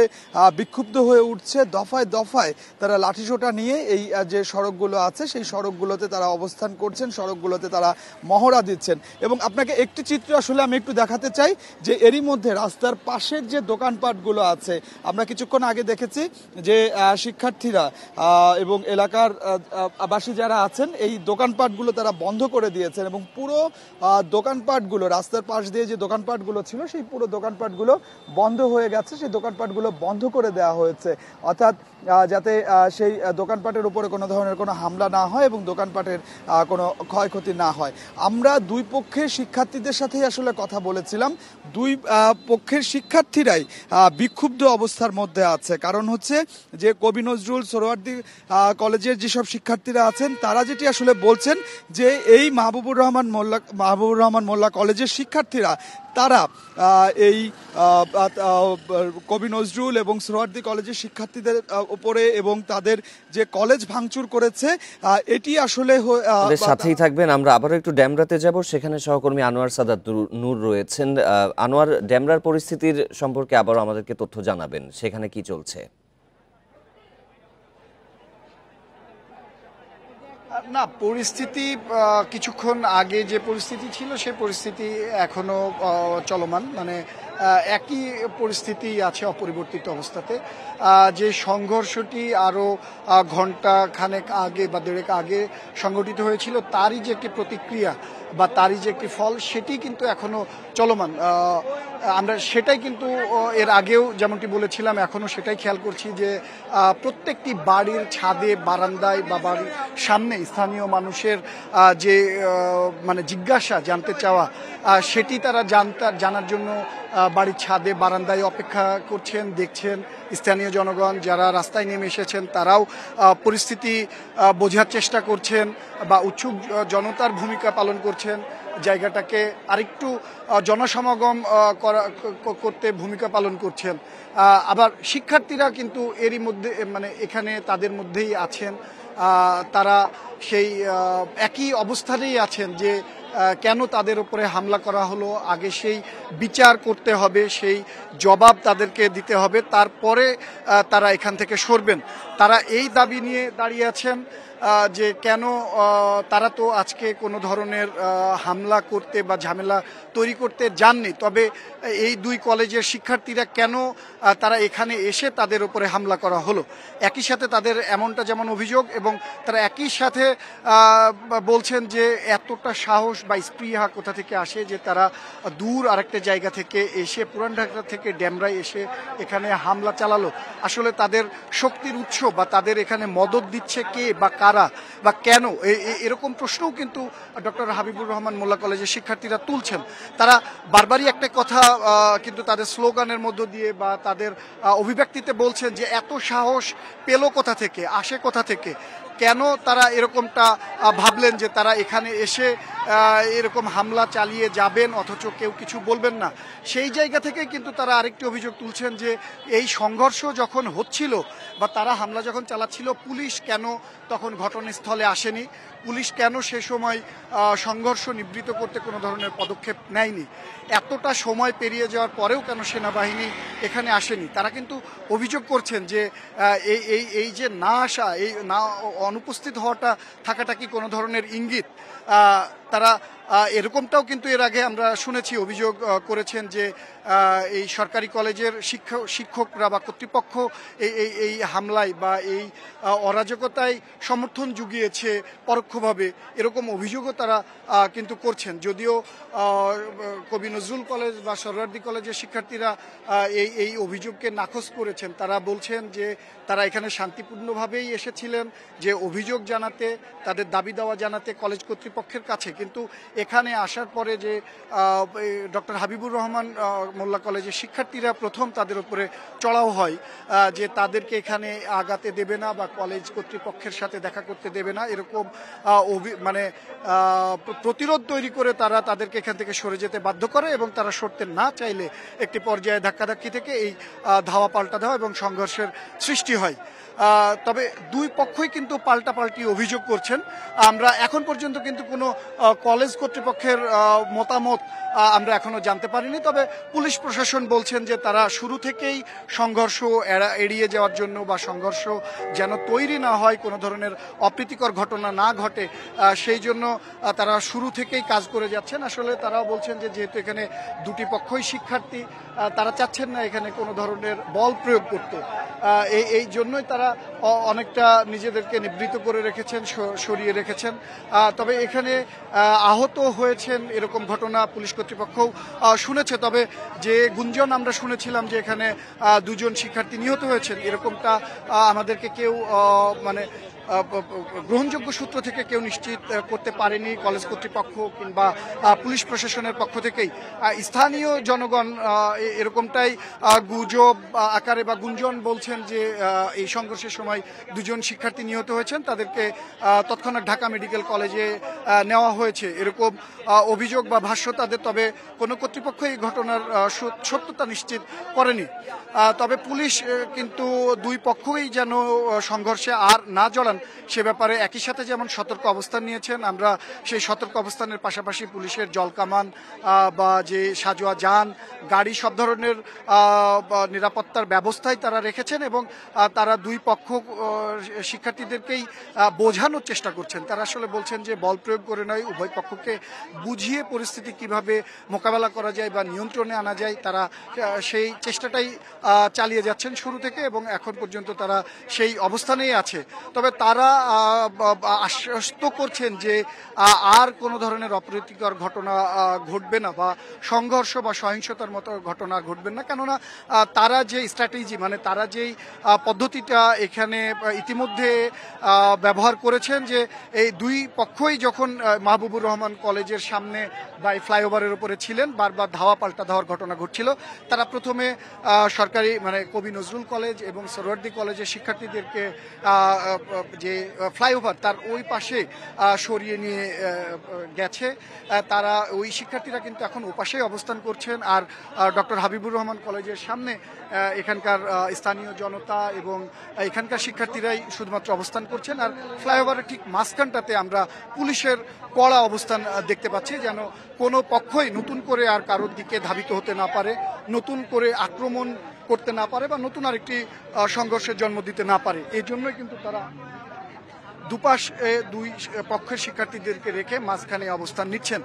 বিক্ষুব্ধ হয়ে উঠছে, দফায় দফায় তারা লাঠিসোঁটা নিয়ে এই যে সড়কগুলো আছে সেই সড়কগুলোতে তারা অবস্থান করছেন, সড়কগুলোতে তারা মহড়া দিচ্ছেন। এবং আপনাকে একটি চিত্র আসলে আমি একটু দেখাতে চাই যে এরই মধ্যে রাস্তার পাশের যে দোকানপাটগুলো আছে, আমরা কিছুক্ষণ আগে দেখেছি যে শিক্ষার্থীরা এবং এলাকার বাসী যারা আছেন এই দোকানপাটগুলো তারা বন্ধ করে দিয়েছেন এবং পুরো দোকানপাটগুলো, রাস্তার পাশ দিয়ে যে দোকানপাটগুলো ছিল সেই পুরো দোকানপাটগুলো বন্ধ হয়ে গেছে, সেই দোকানপাটগুলো বন্ধ করে দেওয়া হয়েছে, অর্থাৎ যাতে সেই দোকানপাটের উপরে কোনো ধরনের কোনো হামলা না হয় এবং দোকানপাটের কোনো ক্ষয়ক্ষতি না হয়। আমরা দুই পক্ষের শিক্ষার্থীদের সাথেই আসলে কথা বলেছিলাম, দুই পক্ষের শিক্ষার্থীরাই বিক্ষুব্ধ অবস্থার মধ্যে আছে। কারণ হচ্ছে যে কবি নজরুল সোহরাওয়ার্দী কলেজের যেসব শিক্ষার্থীরা আছেন তারা যেটি আসলে বলছেন যে এই মাহবুবুর রহমান মোল্লা কলেজের শিক্ষার্থীরা তারা এই কবি নজরুল এবং সোহরাওয়ার্দী কলেজের শিক্ষার্থীদের উপরে এবং তাদের যে কলেজ ভাঙচুর করেছে এটি আসলে সাথেই থাকবেন। আমরা আবারও একটু ড্যামরাতে যাব, সেখানে সহকর্মী আনোয়ার সাদাত নূর রয়েছেন। আনোয়ার, ড্যামরার পরিস্থিতির সম্পর্কে আবারও আমাদেরকে তথ্য জানাবেন, সেখানে কি চলছে? না, পরিস্থিতি কিছুক্ষণ আগে যে পরিস্থিতি ছিল সেই পরিস্থিতি এখনো চলমান, মানে একই পরিস্থিতি আছে অপরিবর্তিত অবস্থাতে। যে সংঘর্ষটি আরও ঘন্টা খানেক আগে বা দেড়েক আগে সংঘটিত হয়েছিল তারই যে একটি প্রতিক্রিয়া বা তারই যে একটি ফল সেটি কিন্তু এখনো চলমান। আমরা সেটাই কিন্তু এর আগেও যেমনটি বলেছিলাম এখনো সেটাই খেয়াল করছি যে প্রত্যেকটি বাড়ির ছাদে, বারান্দায় বা বাড়ির সামনে স্থানীয় মানুষের যে মানে জিজ্ঞাসা, জানতে চাওয়া, সেটি তারা জানার জন্য বাড়ির ছাদে বারান্দায় অপেক্ষা করছেন, দেখছেন। স্থানীয় জনগণ যারা রাস্তায় নেমে এসেছেন তারাও পরিস্থিতি বোঝার চেষ্টা করছেন বা উৎসুক জনতার ভূমিকা পালন করছেন, জায়গাটাকে আরেকটু জনসমাগম করতে ভূমিকা পালন করছেন। আবার শিক্ষার্থীরা কিন্তু এরই মধ্যে মানে এখানে তাদের মধ্যেই আছেন, তারা সেই একই অবস্থানেই আছেন যে কেন তাদের উপরে হামলা করা হলো, আগে সেই বিচার করতে হবে, সেই জবাব তাদেরকে দিতে হবে, তারপরে তারা এখান থেকে সরবেন। তারা এই দাবি নিয়ে দাঁড়িয়ে আছেন যে কেন তারা তো আজকে কোনো ধরনের হামলা করতে বা ঝামেলা তৈরি করতে যাননি, তবে এই দুই কলেজের শিক্ষার্থীরা কেন তারা এখানে এসে তাদের উপরে হামলা করা হলো। একই সাথে তাদের এমনটা যেমন অভিযোগ এবং তারা একই সাথে বলছেন যে এতটা সাহস বা স্পৃহা কোথা থেকে আসে যে তারা দূর আরেকটা জায়গা থেকে এসে, পুরান ঢাকা থেকে ড্যামরায় এসে এখানে হামলা চালালো। আসলে তাদের শক্তির উৎস বা তাদের এখানে মদত দিচ্ছে কে বা কারা বা কেন, এরকম প্রশ্নও কিন্তু ডক্টর হাবিবুর রহমান মোল্লা কলেজের শিক্ষার্থীরা তুলছেন। তারা বারবারই একটা কথা কিন্তু তাদের স্লোগানের মধ্য দিয়ে বা তাদের অভিব্যক্তিতে বলছেন যে এত সাহস পেল কোথা থেকে, আসে কোথা থেকে, কেন তারা এরকমটা ভাবলেন যে তারা এখানে এসে এরকম হামলা চালিয়ে যাবেন অথচ কেউ কিছু বলবেন না। সেই জায়গা থেকে কিন্তু তারা আরেকটি অভিযোগ তুলছেন যে এই সংঘর্ষ যখন হচ্ছিল বা তারা হামলা যখন চালাচ্ছিল পুলিশ কেন তখন ঘটনাস্থলে আসেনি, পুলিশ কেন সে সময় সংঘর্ষ নিবৃত্ত করতে কোনো ধরনের পদক্ষেপ নেয়নি, এতটা সময় পেরিয়ে যাওয়ার পরেও কেন সেনাবাহিনী এখানে আসেনি। তারা কিন্তু অভিযোগ করছেন যে এই যে না আসা, এই না অনুপস্থিত হওয়াটা থাকাটা কি কোনো ধরনের ইঙ্গিত। তারা এরকমটাও কিন্তু এর আগে আমরা শুনেছি, অভিযোগ করেছেন যে এই সরকারি কলেজের শিক্ষকরা বা কর্তৃপক্ষ এই হামলায় বা এই অরাজকতায় সমর্থন জুগিয়েছে পরোক্ষভাবে, এরকম অভিযোগও তারা কিন্তু করছেন। যদিও কবি নজরুল কলেজ বা সোহরাওয়ার্দী কলেজের শিক্ষার্থীরা এই অভিযোগকে নাকচ করেছেন। তারা বলছেন যে তারা এখানে শান্তিপূর্ণভাবেই এসেছিলেন, যে অভিযোগ জানাতে, তাদের দাবি দাওয়া জানাতে কলেজ কর্তৃপক্ষের কাছে, কিন্তু এখানে আসার পরে যে ডক্টর হাবিবুর রহমান মোল্লা কলেজের শিক্ষার্থীরা প্রথম তাদের উপরে চড়াও হয় যে তাদেরকে এখানে আগাতে দেবে না বা কলেজ কর্তৃপক্ষের সাথে দেখা করতে দেবে না, এরকম মানে প্রতিরোধ তৈরি করে তারা তাদেরকে এখান থেকে সরে যেতে বাধ্য করে এবং তারা সরতে না চাইলে একটি পর্যায়ে ধাক্কাধাক্কি থেকে এই ধাওয়া পাল্টা দেওয়া এবং সংঘর্ষের সৃষ্টি হয়। তবে দুই পক্ষই কিন্তু পাল্টাপাল্টি অভিযোগ করছেন। আমরা এখন পর্যন্ত কিন্তু কোনো কলেজ কর্তৃপক্ষের মতামত আমরা এখনো জানতে পারিনি। তবে পুলিশ প্রশাসন বলছেন যে তারা শুরু থেকেই সংঘর্ষ এড়িয়ে যাওয়ার জন্য বা সংঘর্ষ যেন তৈরি না হয়, কোনো ধরনের অপ্রীতিকর ঘটনা না ঘটে, সেই জন্য তারা শুরু থেকেই কাজ করে যাচ্ছেন। আসলে তারাও বলছেন যে যেহেতু এখানে দুটি পক্ষই শিক্ষার্থী, তারা চাচ্ছেন না এখানে কোনো ধরনের বল প্রয়োগ করতে। এই জন্যই তারা অনেকটা নিজেদেরকে নিবৃত করে রেখেছেন, সরিয়ে রেখেছেন। তবে এখানে আহত হয়েছেন এরকম ঘটনা পুলিশ কর্তৃপক্ষও শুনেছে। তবে যে গুঞ্জন আমরা শুনেছিলাম যে এখানে দুজন শিক্ষার্থী নিহত হয়েছেন, এরকমটা আমাদেরকে কেউ মানে গ্রহণযোগ্য সূত্র থেকে কেউ নিশ্চিত করতে পারেনি, কলেজ কর্তৃপক্ষ কিংবা পুলিশ প্রশাসনের পক্ষ থেকেই। স্থানীয় জনগণ এরকমটাই গুজব আকারে বা গুঞ্জন বলছেন যে এই সংঘর্ষের সময় দুজন শিক্ষার্থী নিহত হয়েছেন, তাদেরকে তৎক্ষণাৎ ঢাকা মেডিকেল কলেজে নেওয়া হয়েছে, এরকম অভিযোগ বা ভাষ্য তাদের। তবে কোনো কর্তৃপক্ষ এই ঘটনার সত্যতা নিশ্চিত করেনি। তবে পুলিশ কিন্তু দুই পক্ষই যেন সংঘর্ষে আর না জড়ান সে ব্যাপারে একই সাথে যেমন সতর্ক অবস্থান নিয়েছেন, আমরা সেই সতর্ক অবস্থানের পাশাপাশি পুলিশের জলকামান বা যে সাজোয়া যান, গাড়ি, সব ধরনের নিরাপত্তার ব্যবস্থাই তারা রেখেছেন এবং তারা দুই পক্ষ শিক্ষার্থীদেরকেই বোঝানোর চেষ্টা করছেন। তারা আসলে বলছেন যে বল প্রয়োগ করে নয়, উভয় পক্ষকে বুঝিয়ে পরিস্থিতি কিভাবে মোকাবেলা করা যায় বা নিয়ন্ত্রণে আনা যায়, তারা সেই চেষ্টাটাই চালিয়ে যাচ্ছেন শুরু থেকে এবং এখন পর্যন্ত তারা সেই অবস্থানেই আছে। তবে তারা আশ্বস্ত করছেন যে আর কোনো ধরনের অপ্রীতিকর ঘটনা ঘটবে না বা সংঘর্ষ বা সহিংসতার মতো ঘটনা ঘটবে না, কেননা তারা যে স্ট্র্যাটেজি মানে তারা যেই পদ্ধতিটা এখানে ইতিমধ্যে ব্যবহার করেছেন যে এই দুই পক্ষই যখন মাহবুবুর রহমান কলেজের সামনে বা এই ফ্লাইওভারের উপরে ছিলেন, বারবার ধাওয়া পাল্টা ধাওয়ার ঘটনা ঘটছিল, তারা প্রথমে সরকারি মানে কবি নজরুল কলেজ এবং সোহরাওয়ার্দী কলেজের শিক্ষার্থীদেরকে যে ফ্লাইওভার তার ওই পাশে সরিয়ে নিয়ে গেছে। তারা ওই শিক্ষার্থীরা কিন্তু এখন ওপাশেই অবস্থান করছেন। আর ডক্টর হাবিবুর রহমান কলেজের সামনে এখানকার স্থানীয় জনতা এবং এখানকার শিক্ষার্থীরাই শুধুমাত্র অবস্থান করছেন। আর ফ্লাইওভারের ঠিক মাঝখানটাতে আমরা পুলিশের কড়া অবস্থান দেখতে পাচ্ছি, যেন কোনো পক্ষই নতুন করে আর কারোর দিকে ধাবিত হতে না পারে, নতুন করে আক্রমণ করতে না পারে বা নতুন আরেকটি সংঘর্ষের জন্ম দিতে না পারে। এই জন্যই কিন্তু তারা দুপাশ দুই পক্ষের শিক্ষার্থীদেরকে রেখে মাঝখানে অবস্থান নিচ্ছেন।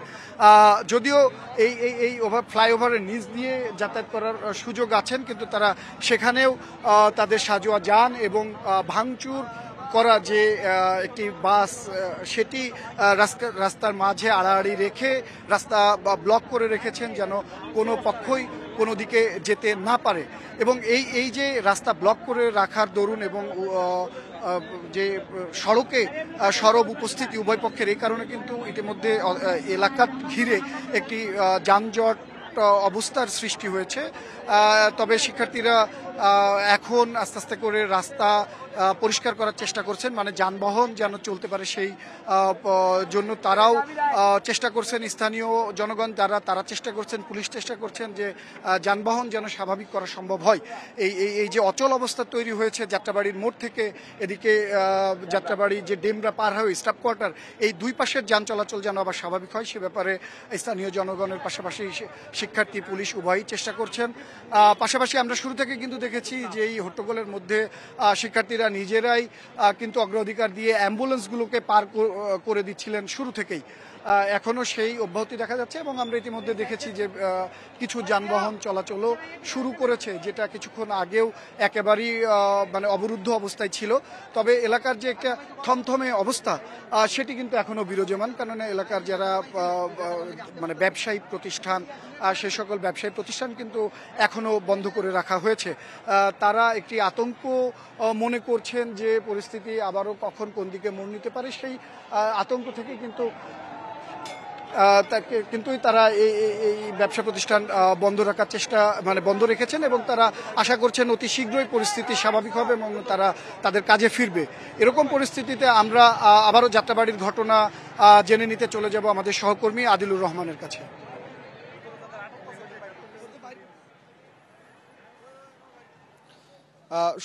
যদিও এই ফ্লাইওভারের নিচ দিয়ে যাতায়াত করার সুযোগ আছেন, কিন্তু তারা সেখানেও তাদের সাজোয়া যান এবং ভাঙচুর করা যে একটি বাস সেটি রাস্তার মাঝে আড়াআড়ি রেখে রাস্তা ব্লক করে রেখেছেন যেন কোনো পক্ষই কোনো দিকে যেতে না পারে। এবং এই যে রাস্তা ব্লক করে রাখার দরুন এবং যে সড়কে সরব উপস্থিতি উভয় পক্ষের, এই কারণে কিন্তু ইতিমধ্যে এলাকা ঘিরে একটি যানজট অবস্থার সৃষ্টি হয়েছে। তবে শিক্ষার্থীরা এখন আস্তে আস্তে করে রাস্তা পরিষ্কার করার চেষ্টা করছেন, মানে যানবাহন যেন চলতে পারে সেই জন্য তারাও চেষ্টা করছেন। স্থানীয় জনগণ তারা চেষ্টা করছেন, পুলিশ চেষ্টা করছেন যে যানবাহন যেন স্বাভাবিক করা সম্ভব হয়। এই যে অচল অবস্থা তৈরি হয়েছে যাত্রাবাড়ির মোড় থেকে এদিকে যাত্রাবাড়ি যে ডেমরা পার হয়ে স্টাফ কোয়ার্টার, এই দুই পাশের যান চলাচল যেন আবার স্বাভাবিক হয় সে ব্যাপারে স্থানীয় জনগণের পাশাপাশি শিক্ষার্থী পুলিশ উভয়ই চেষ্টা করছেন। পাশাপাশি আমরা শুরু থেকে কিন্তু দেখেছি যে এই হট্টগোলের মধ্যে শিক্ষার্থীরা নিজেরাই কিন্তু অগ্রাধিকার দিয়ে অ্যাম্বুলেন্সগুলোকে পার করে দিচ্ছিলেন শুরু থেকেই। এখনো সেই অব্যাহতি দেখা যাচ্ছে এবং আমরা ইতিমধ্যে দেখেছি যে কিছু যানবাহন চলাচলও শুরু করেছে, যেটা কিছুক্ষণ আগেও একেবারেই মানে অবরুদ্ধ অবস্থায় ছিল। তবে এলাকার যে একটা থমথমে অবস্থা সেটি কিন্তু এখনো বিরাজমান, কেননা এলাকার যারা মানে ব্যবসায়িক প্রতিষ্ঠান সে সকল ব্যবসায়ী প্রতিষ্ঠান কিন্তু এখনো বন্ধ করে রাখা হয়েছে। তারা একটি আতঙ্ক মনে করছেন যে পরিস্থিতি আবারও কখন কোন দিকে মোড় নিতে পারে, সেই আতঙ্ক থেকে কিন্তু কিন্তু তারা এই ব্যবসা প্রতিষ্ঠান বন্ধ রাখার চেষ্টা বন্ধ রেখেছেন এবং তারা আশা করছেন অতি শীঘ্রই পরিস্থিতি স্বাভাবিক হবে এবং তারা তাদের কাজে ফিরবে। এরকম পরিস্থিতিতে আমরা আবারও যাত্রাবাড়ির ঘটনা জেনে নিতে চলে যাব আমাদের সহকর্মী আদিলুর রহমানের কাছে।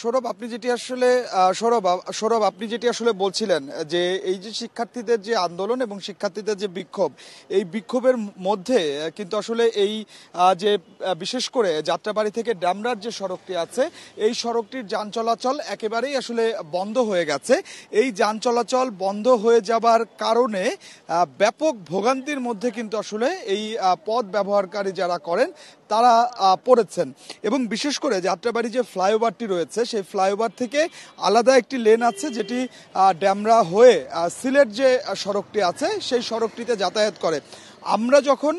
সৌরভ আপনি যেটি আসলে বলছিলেন যে এই যে শিক্ষার্থীদের যে আন্দোলন এবং শিক্ষার্থীদের যে বিক্ষোভ, এই বিক্ষোভের মধ্যে কিন্তু আসলে এই যে বিশেষ করে যাত্রাবাড়ি থেকে ড্যামরার যে সড়কটি আছে, এই সড়কটির যান চলাচল একেবারেই আসলে বন্ধ হয়ে গেছে। এই যান চলাচল বন্ধ হয়ে যাবার কারণে ব্যাপক ভোগান্তির মধ্যে কিন্তু আসলে এই পথ ব্যবহারকারী যারা করেন তারা পড়েছেন। এবং বিশেষ করে যাত্রাবাড়ি যে ফ্লাইওভারটি রয়েছে, সেই ফ্লাইওভার থেকে আলাদা একটি লেন আছে যেটি ড্যামরা হয়ে সিলেট যে সড়কটি আছে সেই সড়কটিতে যাতায়াত করে। আমরা যখন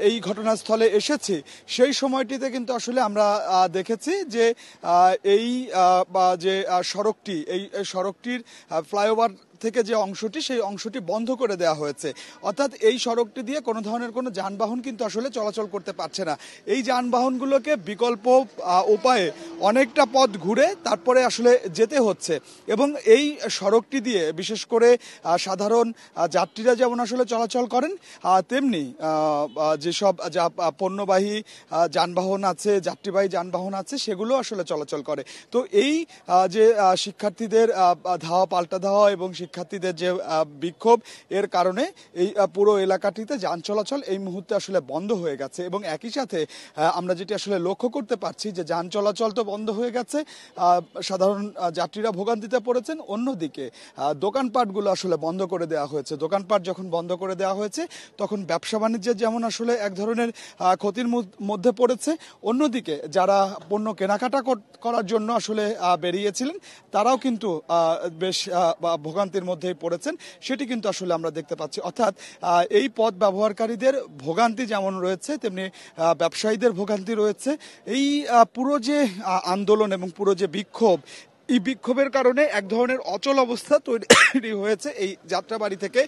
এই ঘটনাস্থলে এসেছি সেই সময়টিতে কিন্তু আসলে আমরা দেখেছি যে এই যে সড়কটি, এই সড়কটির ফ্লাইওভার থেকে যে অংশটি, সেই অংশটি বন্ধ করে দেওয়া হয়েছে। অর্থাৎ এই সড়কটি দিয়ে কোনো ধরনের কোনো যানবাহন কিন্তু আসলে চলাচল করতে পারছে না। এই যানবাহনগুলোকে বিকল্প উপায়ে অনেকটা পথ ঘুরে তারপরে আসলে যেতে হচ্ছে। এবং এই সড়কটি দিয়ে বিশেষ করে সাধারণ যাত্রীরা যেমন আসলে চলাচল করেন, তেমনি যেসব পণ্যবাহী যানবাহন আছে, যাত্রীবাহী যানবাহন আছে, সেগুলো আসলে চলাচল করে। তো এই যে শিক্ষার্থীদের ধাওয়া পাল্টা ধাওয়া এবং শিক্ষার্থীদের যে বিক্ষোভ, এর কারণে এই পুরো এলাকাটিতে যান চলাচল এই মুহূর্তে আসলে বন্ধ হয়ে গেছে। এবং একই সাথে আমরা যেটি আসলে লক্ষ্য করতে পারছি যে যান চলাচল তো বন্ধ হয়ে গেছে, সাধারণ যাত্রীরা ভোগান্তিতে পড়েছেন, অন্যদিকে দোকানপাটগুলো আসলে বন্ধ করে দেওয়া হয়েছে। দোকানপাট যখন বন্ধ করে দেওয়া হয়েছে তখন ব্যবসা বাণিজ্যের যেমন আসলে এক ধরনের ক্ষতির মধ্যে পড়েছে, অন্যদিকে যারা পণ্য কেনাকাটা করার জন্য আসলে বেরিয়েছিলেন তারাও কিন্তু বেশ ভোগান্তির মধ্যেই পড়েছেন, সেটি কিন্তু আসলে আমরা দেখতে পাচ্ছি। অর্থাৎ এই পথ ব্যবহারকারীদের ভোগান্তি যেমন রয়েছে, তেমনি ব্যবসায়ীদের ভোগান্তি রয়েছে। এই পুরো যে আন্দোলন এবং পুরো যে বিক্ষোভ, এই বিক্ষোভের কারণে এক ধরনের অচল অবস্থা তৈরি হয়েছে এই যাত্রাবাড়ি থেকে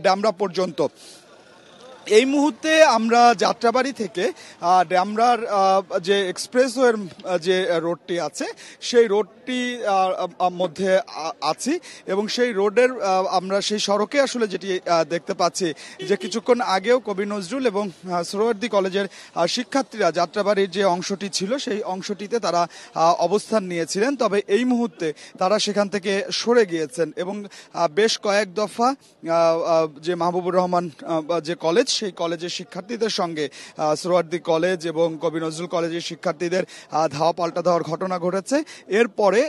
ড্যামরা পর্যন্ত। এই মুহূর্তে আমরা যাত্রাবাড়ি থেকে ড্যামরার যে এক্সপ্রেসওয়ের যে রোডটি আছে সেই রোডটি মধ্যে আছি এবং সেই রোডের আমরা সেই সড়কে আসলে যেটি দেখতে পাচ্ছি যে কিছুক্ষণ আগেও কবি নজরুল এবং সোহরাওয়ার্দী কলেজের শিক্ষার্থীরা যাত্রাবাড়ির যে অংশটি ছিল সেই অংশটিতে তারা অবস্থান নিয়েছিলেন, তবে এই মুহূর্তে তারা সেখান থেকে সরে গিয়েছেন এবং বেশ কয়েক দফা যে মাহবুবুর রহমান যে কলেজ, সেই কলেজের শিক্ষার্থীদের সঙ্গে সোহরাওয়ার্দী কলেজ এবং কবি নজরুল কলেজের শিক্ষার্থীদের ধাওয়া পাল্টা দেওয়ার ঘটনা ঘটেছে। এরপরে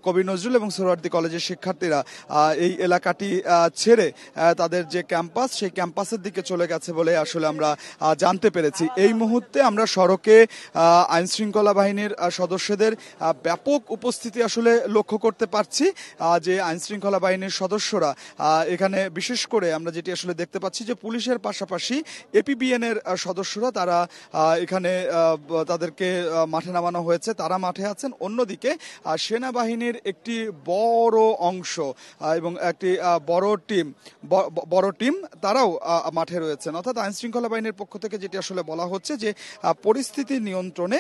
কবি নজরুল এবং সোহরাওয়ার্দী কলেজের শিক্ষার্থীরা এই এলাকাটি ছেড়ে তাদের যে ক্যাম্পাস, সেই ক্যাম্পাসের দিকে চলে গেছে বলে আসলে আমরা জানতে পেরেছি। এই মুহূর্তে আমরা সড়কে আইন শৃঙ্খলা বাহিনীর সদস্যদের ব্যাপক উপস্থিতি আসলে লক্ষ্য করতে পারছি। যে আইন শৃঙ্খলা বাহিনীর সদস্যরা এখানে বিশেষ করে আমরা যেটি আসলে দেখতে পাচ্ছি যে পুলিশের পাশাপাশি এপিবিএন এর সদস্যরা তারা এখানে তাদেরকে মাঠে নামানো হয়েছে, তারা মাঠে আছেন। অন্যদিকে সেনাবাহিনীর একটি বড় অংশ এবং একটি বড় টিম তারাও মাঠে রয়েছেন। অর্থাৎ আইন শৃঙ্খলা বাহিনীর পক্ষ থেকে যেটি আসলে বলা হচ্ছে যে পরিস্থিতি নিয়ন্ত্রণে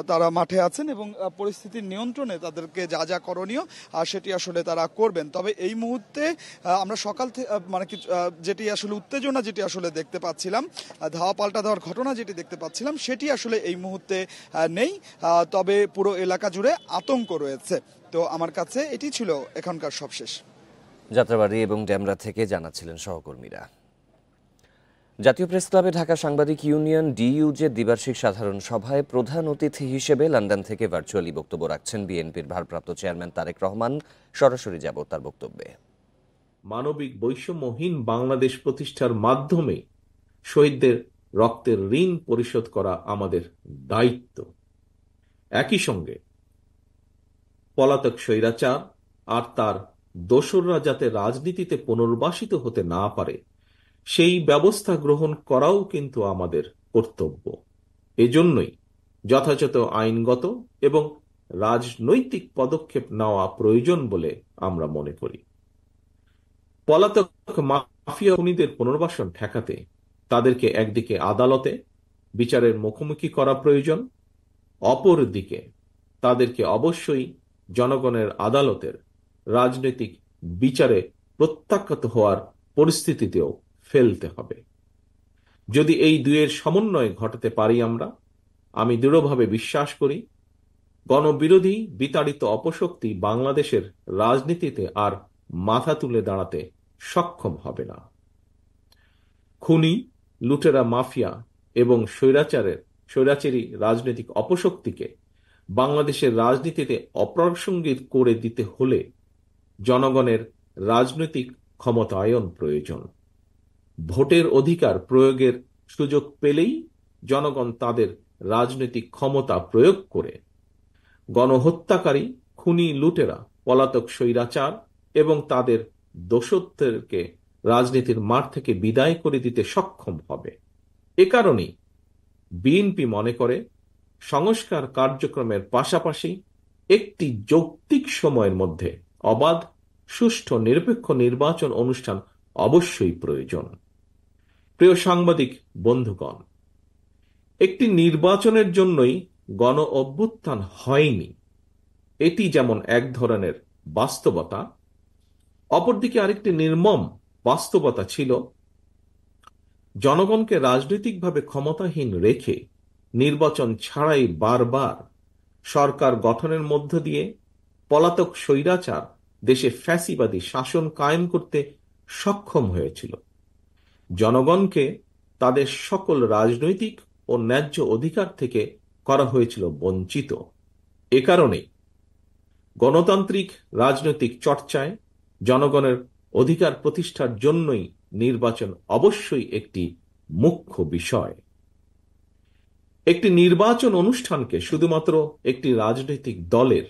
তারা মাঠে আছেন এবং পরিস্থিতির নিয়ন্ত্রণে তাদেরকে যা যা করণীয় সেটি আসলে তারা করবেন। তবে এই মুহূর্তে আমরা সকাল থেকে যেটি আসলে উত্তেজনা যেটি আসলে দেখতে পাচ্ছিলাম, ধাওয়া পাল্টা দেওয়ার ঘটনা যেটি দেখতে পাচ্ছিলাম, সেটি আসলে এই মুহূর্তে নেই। তবে পুরো এলাকা জুড়ে আতঙ্ক রয়েছে। তো আমার কাছে এটি ছিল এখনকার সবশেষ। যাত্রাবাড়ি এবং ড্যামরা থেকে জানাচ্ছিলেন সহকর্মীরা। জাতীয় প্রেস ক্লাবে ঢাকা সাংবাদিক ইউনিয়ন ডিইউজে দ্বিবার্ষিক সাধারণ সভায় প্রধান অতিথি হিসেবে লন্ডন থেকে ভার্চুয়ালি বক্তব্য রাখছেন বিএনপির ভারপ্রাপ্ত চেয়ারম্যান তারেক রহমান। সরাসরি যাব তার বক্তব্যে। মানবিক বৈষম্যহীন বাংলাদেশ প্রতিষ্ঠার মাধ্যমে শহীদদের রক্তের ঋণ পরিশোধ করা আমাদের দায়িত্ব। একই সঙ্গে পলাতক স্বৈরাচার আর তার দোসররা যাতে রাজনীতিতে পুনর্বাসিত হতে না পারে সেই ব্যবস্থা গ্রহণ করাও কিন্তু আমাদের কর্তব্য। এজন্যই যথাযথ আইনগত এবং রাজনৈতিক পদক্ষেপ নেওয়া প্রয়োজন বলে আমরা মনে করি। পলাতক মাফিয়া খুনিদের পুনর্বাসন ঠেকাতে তাদেরকে একদিকে আদালতে বিচারের মুখোমুখি করা প্রয়োজন, অপরদিকে তাদেরকে অবশ্যই জনগণের আদালতের রাজনৈতিক বিচারে প্রত্যাখ্যাত হওয়ার পরিস্থিতিতেও ফেলতে হবে। যদি এই দুয়ের সমন্বয় ঘটাতে পারি আমি দৃঢ়ভাবে বিশ্বাস করি গণবিরোধী বিতাড়িত অপশক্তি বাংলাদেশের রাজনীতিতে আর মাথা তুলে দাঁড়াতে সক্ষম হবে না। খুনি, লুটেরা, মাফিয়া এবং স্বৈরাচারী রাজনৈতিক অপশক্তিকে বাংলাদেশের রাজনীতিতে অপ্রাসঙ্গিক করে দিতে হলে জনগণের রাজনৈতিক ক্ষমতায়ন প্রয়োজন। ভোটের অধিকার প্রয়োগের সুযোগ পেলেই জনগণ তাদের রাজনৈতিক ক্ষমতা প্রয়োগ করে গণহত্যাকারী, খুনি, লুটেরা, পলাতক স্বৈরাচার এবং তাদের দোষত্বকে রাজনীতির মাঠ থেকে বিদায় করে দিতে সক্ষম হবে। এ কারণেই বিএনপি মনে করে সংস্কার কার্যক্রমের পাশাপাশি একটি যৌক্তিক সময়ের মধ্যে অবাধ, সুষ্ঠু, নিরপেক্ষ নির্বাচন অনুষ্ঠান অবশ্যই প্রয়োজন। প্রিয় সাংবাদিক বন্ধুগণ, একটি নির্বাচনের জন্যই গণ অভ্যুত্থান হয়নি, এটি যেমন এক ধরনের বাস্তবতা, অপরদিকে আরেকটি নির্মম বাস্তবতা ছিল জনগণকে রাজনৈতিকভাবে ক্ষমতাহীন রেখে নির্বাচন ছাড়াই বারবার সরকার গঠনের মধ্য দিয়ে পলাতক স্বৈরাচার দেশে ফ্যাসিবাদী শাসন কায়েম করতে সক্ষম হয়েছিল। জনগণকে তাদের সকল রাজনৈতিক ও ন্যায্য অধিকার থেকে করা হয়েছিল বঞ্চিত। এ কারণে গণতান্ত্রিক রাজনৈতিক চর্চায় জনগণের অধিকার প্রতিষ্ঠার জন্যই নির্বাচন অবশ্যই একটি মুখ্য বিষয়। একটি নির্বাচন অনুষ্ঠানকে শুধুমাত্র একটি রাজনৈতিক দলের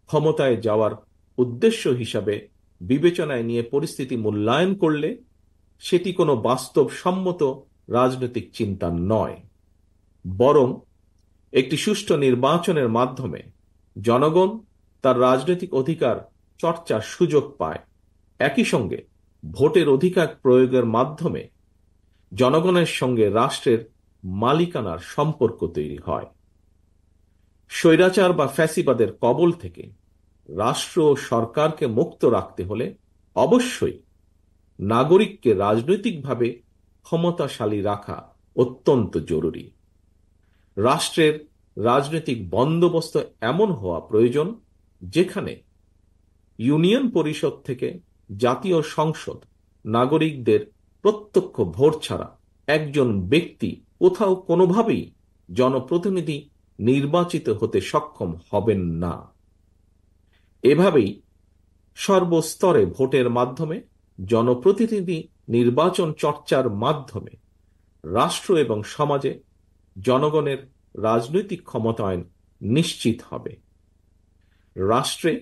ক্ষমতায় যাওয়ার উদ্দেশ্য হিসাবে বিবেচনায় নিয়ে পরিস্থিতি মূল্যায়ন করলে সেটি কোনো বাস্তবসম্মত রাজনৈতিক চিন্তা নয়, বরং একটি সুষ্ঠু নির্বাচনের মাধ্যমে জনগণ তার রাজনৈতিক অধিকার চর্চার সুযোগ পায়। একই সঙ্গে ভোটের অধিকার প্রয়োগের মাধ্যমে জনগণের সঙ্গে রাষ্ট্রের মালিকানার সম্পর্ক তৈরি হয়। স্বৈরাচার বা ফ্যাসিবাদের কবল থেকে রাষ্ট্র ও সরকারকে মুক্ত রাখতে হলে অবশ্যই নাগরিককে রাজনৈতিকভাবে ক্ষমতাশালী রাখা অত্যন্ত জরুরি। রাষ্ট্রের রাজনৈতিক বন্দোবস্ত এমন হওয়া প্রয়োজন যেখানে ইউনিয়ন পরিষদ থেকে জাতীয় সংসদ নাগরিকদের প্রত্যক্ষ ভোট ছাড়া একজন ব্যক্তি কোথাও কোনোভাবেই জনপ্রতিনিধি নির্বাচিত হতে সক্ষম হবেন না। এভাবেই সর্বস্তরে ভোটের মাধ্যমে জনপ্রতিনিধি নির্বাচন চর্চার মাধ্যমে রাষ্ট্র এবং সমাজে জনগণের রাজনৈতিক ক্ষমতায়ন নিশ্চিত হবে। রাষ্ট্রে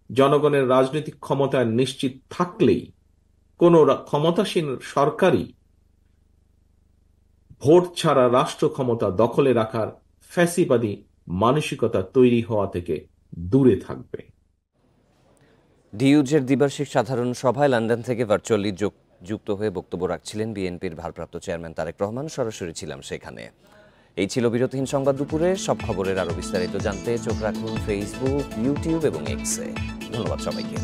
জনগণের রাজনৈতিক ক্ষমতায়ন নিশ্চিত থাকলেই কোন ক্ষমতাসীন সরকারই ভোট ছাড়া রাষ্ট্র ক্ষমতা দখলে রাখার ফ্যাসিবাদী মানসিকতা তৈরি হওয়া থেকে দূরে থাকবে। ডিইউজের দ্বিবার্ষিক সাধারণ সভায় লন্ডন থেকে ভার্চুয়ালি যুক্ত হয়ে বক্তব্য রাখছিলেন বিএনপির ভারপ্রাপ্ত চেয়ারম্যান তারেক রহমান। সরাসরি ছিলাম সেখানে। এই ছিল বিরতিহীন সংবাদ দুপুরে। সব খবরের আরো বিস্তারিত জানতে চোখ রাখুন ফেসবুক, ইউটিউব এবং এক্সে। ধন্যবাদ সবাইকে।